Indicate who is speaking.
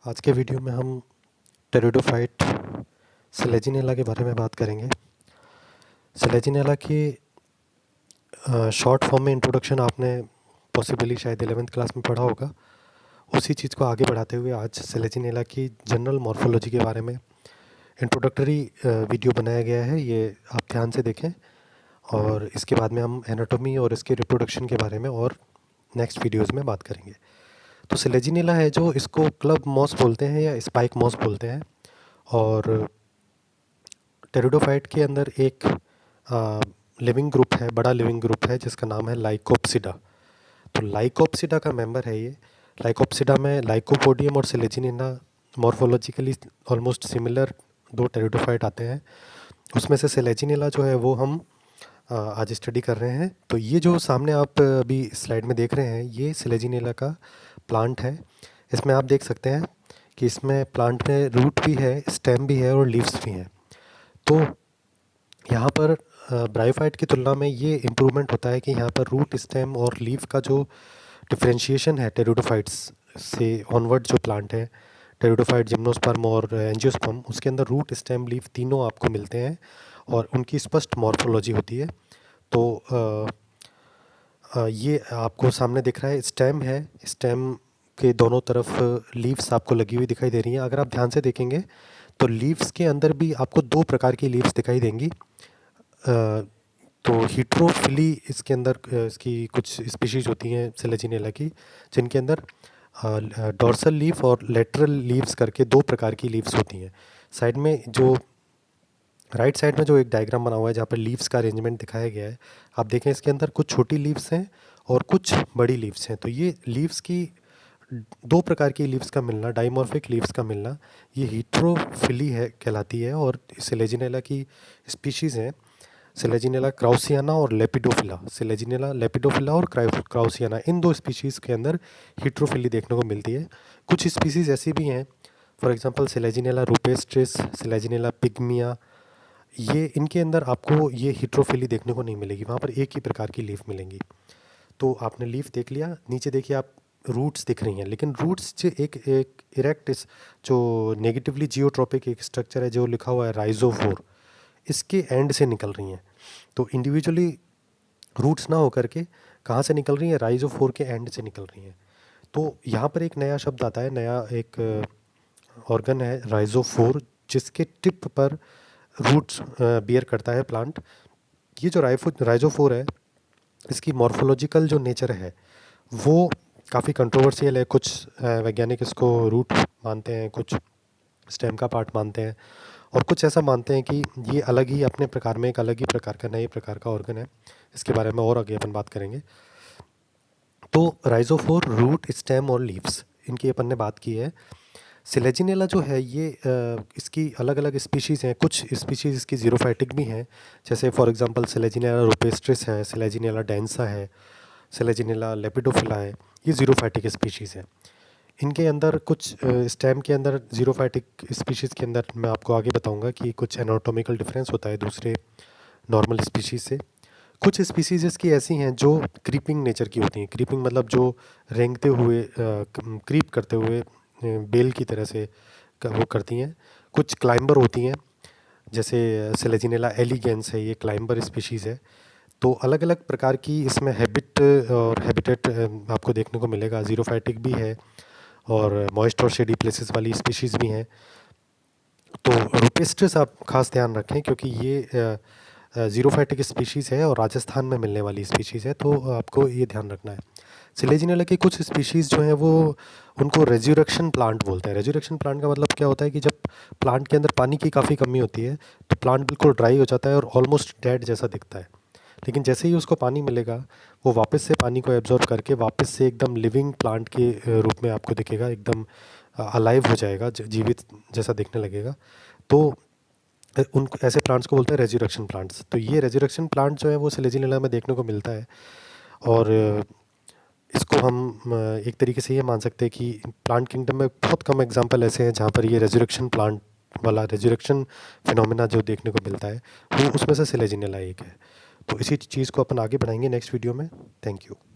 Speaker 1: आज के वीडियो में हम टेरिडोफाइट सेलेजिनेला के बारे में बात करेंगे। सेलेजिनेला की शॉर्ट फॉर्म में इंट्रोडक्शन आपने पॉसिबली शायद 11th क्लास में पढ़ा होगा। उसी चीज़ को आगे बढ़ाते हुए आज सेलेजिनेला की जनरल मॉर्फोलॉजी के बारे में इंट्रोडक्टरी वीडियो बनाया गया है। ये आप ध्यान से देखें और इसके बाद में हम एनाटॉमी और इसके रिप्रोडक्शन के बारे में और नेक्स्ट वीडियोज़ में बात करेंगे। तो सेलेजिनेला है जो इसको क्लब मॉस बोलते हैं या स्पाइक मॉस बोलते हैं। और टेरिडोफाइट के अंदर एक लिविंग ग्रुप है, बड़ा लिविंग ग्रुप है जिसका नाम है लाइकोप्सिडा। तो लाइकोप्सिडा का मेंबर है ये। लाइकोप्सिडा में लाइकोपोडियम और सेलेजिनेला मॉर्फोलॉजिकली ऑलमोस्ट सिमिलर दो टेरिडोफाइट आते हैं। उसमें से सेलेजिनेला जो है वो हम आज स्टडी कर रहे हैं। तो ये जो सामने आप अभी स्लाइड में देख रहे हैं ये सेलेजिनेला का प्लांट है। इसमें आप देख सकते हैं कि इसमें प्लांट में रूट भी है, स्टेम भी है और लीव्स भी हैं। तो यहाँ पर ब्रायोफाइट की तुलना में ये इम्प्रूवमेंट होता है कि यहाँ पर रूट, स्टेम और लीफ का जो डिफरेंशिएशन है टेरिडोफाइट्स से ऑनवर्ड जो प्लांट है, टेरिडोफाइट, जिम्नोस्पर्म और एंजियोस्पर्म, उसके अंदर रूट, स्टेम, लीफ तीनों आपको मिलते हैं और उनकी स्पष्ट मॉर्फोलॉजी होती है। तो ये आपको सामने दिख रहा है स्टेम है। स्टेम के दोनों तरफ लीव्स आपको लगी हुई दिखाई दे रही हैं। अगर आप ध्यान से देखेंगे तो लीव्स के अंदर भी आपको दो प्रकार की लीव्स दिखाई देंगी। तो हीट्रोफिली इसके अंदर इसकी कुछ स्पीशीज़ होती हैं सेलेजिनेला की, जिनके अंदर डॉर्सल लीफ और लेटरल लीव्स करके दो प्रकार की लीव्स होती हैं। साइड में जो राइट साइड में जो एक डायग्राम बना हुआ है जहाँ पर लीव्स का अरेंजमेंट दिखाया गया है, आप देखें इसके अंदर कुछ छोटी लीव्स हैं और कुछ बड़ी लीव्स हैं। तो ये लीव्स की दो प्रकार की लीव्स का मिलना, डाइमॉर्फिक लीव्स का मिलना, ये हीट्रोफिली है कहलाती है। और सेलेजिनेला की स्पीशीज़ हैं सेलेजिनेला क्राउसियाना और लेपिडोफिला। सेलेजिनेला लेपिडोफिला और क्राउसियाना, इन दो स्पीशीज़ के अंदर हीट्रोफिली देखने को मिलती है। कुछ स्पीशीज़ ऐसी भी हैं, for example Selaginella rupestris, Selaginella pygmaea, ये इनके अंदर आपको ये हीट्रोफिली देखने को नहीं मिलेगी। वहाँ पर एक ही प्रकार की लीफ मिलेंगी। तो आपने लीफ देख लिया, नीचे देखिए आप रूट्स दिख रही हैं, लेकिन रूट्स जो एक इरेक्ट जो नेगेटिवली जियोट्रॉपिक एक स्ट्रक्चर है जो लिखा हुआ है राइजोफोर, इसके एंड से निकल रही हैं। तो इंडिविजुअली रूट्स ना होकर के कहाँ से निकल रही हैं, राइजोफोर के एंड से निकल रही हैं। तो यहाँ पर एक नया शब्द आता है, नया एक ऑर्गन है राइजोफोर, जिसके टिप पर रूट्स बियर करता है प्लांट। ये जो राइजोफोर है, इसकी मॉर्फोलॉजिकल जो नेचर है वो काफ़ी कंट्रोवर्शियल है। कुछ वैज्ञानिक इसको रूट मानते हैं, कुछ स्टेम का पार्ट मानते हैं और कुछ ऐसा मानते हैं कि ये अलग ही अपने प्रकार में एक अलग ही प्रकार का, नए प्रकार का ऑर्गन है। इसके बारे में और आगे अपन बात करेंगे। तो राइजोफोर, रूट, स्टेम और लीव्स, इनकी अपन ने बात की है। सेलेजिनेला जो है ये इसकी अलग अलग स्पीशीज़ हैं। कुछ स्पीशीज़ इसकी जीरोफाइटिक भी हैं, जैसे फॉर एग्जांपल सेलेजिनेला रूपेस्ट्रिस है, सेलेजिनेला डेंसा है, सेलेजिनेला लेपिडोफिला है। ये जीरोफाइटिक स्पीशीज़ हैं। इनके अंदर कुछ स्टेम के अंदर जीरोफाइटिक स्पीशीज़ के अंदर मैं आपको आगे बताऊंगा कि कुछ एनाटॉमिकल डिफरेंस होता है दूसरे नॉर्मल स्पीशीज़ से। कुछ स्पीशीज़ इसकी ऐसी हैं जो क्रीपिंग नेचर की होती हैं। क्रीपिंग मतलब जो रेंगते हुए, क्रीप करते हुए बेल की तरह से वो करती हैं। कुछ क्लाइंबर होती हैं, जैसे सेलेजिनेला एलिगेंस है, ये क्लाइंबर स्पीशीज़ है। तो अलग अलग प्रकार की इसमें हैबिट और हैबिटेट आपको देखने को मिलेगा। जीरोफाइटिक भी है और मॉइस्ट और शेडी प्लेसेस वाली स्पीशीज़ भी हैं। तो रूपेस्ट्रिस आप खास ध्यान रखें क्योंकि ये जीरोफाइटिक स्पीशीज़ है और राजस्थान में मिलने वाली स्पीशीज़ है, तो आपको ये ध्यान रखना है। सेलेजिनेला की कुछ स्पीशीज़ जो हैं वो उनको रेज़्यूरेक्शन प्लांट बोलते हैं। रेज़्यूरेक्शन प्लांट का मतलब क्या होता है कि जब प्लांट के अंदर पानी की काफ़ी कमी होती है तो प्लांट बिल्कुल ड्राई हो जाता है और ऑलमोस्ट डेड जैसा दिखता है। लेकिन जैसे ही उसको पानी मिलेगा वो वापस से पानी को एब्जॉर्ब करके वापस से एकदम लिविंग प्लांट के रूप में आपको दिखेगा, एकदम अलाइव हो जाएगा, जीवित जैसा दिखने लगेगा। तो उन ऐसे प्लांट्स को बोलते हैं रेज़्यूरेक्शन प्लांट्स। तो ये रेज़्यूरेक्शन प्लांट जो है वो सेलेजिनेला में देखने को मिलता है। और इसको हम एक तरीके से ये मान सकते हैं कि प्लांट किंगडम में बहुत कम एग्जांपल ऐसे हैं जहाँ पर ये रेज़्यूरेक्शन प्लांट वाला रेज़्यूरेक्शन फिनोमेना जो देखने को मिलता है, वो उसमें से सेलेजिनेला एक है। तो इसी चीज़ को अपन आगे बढ़ाएंगे नेक्स्ट वीडियो में। Thank you.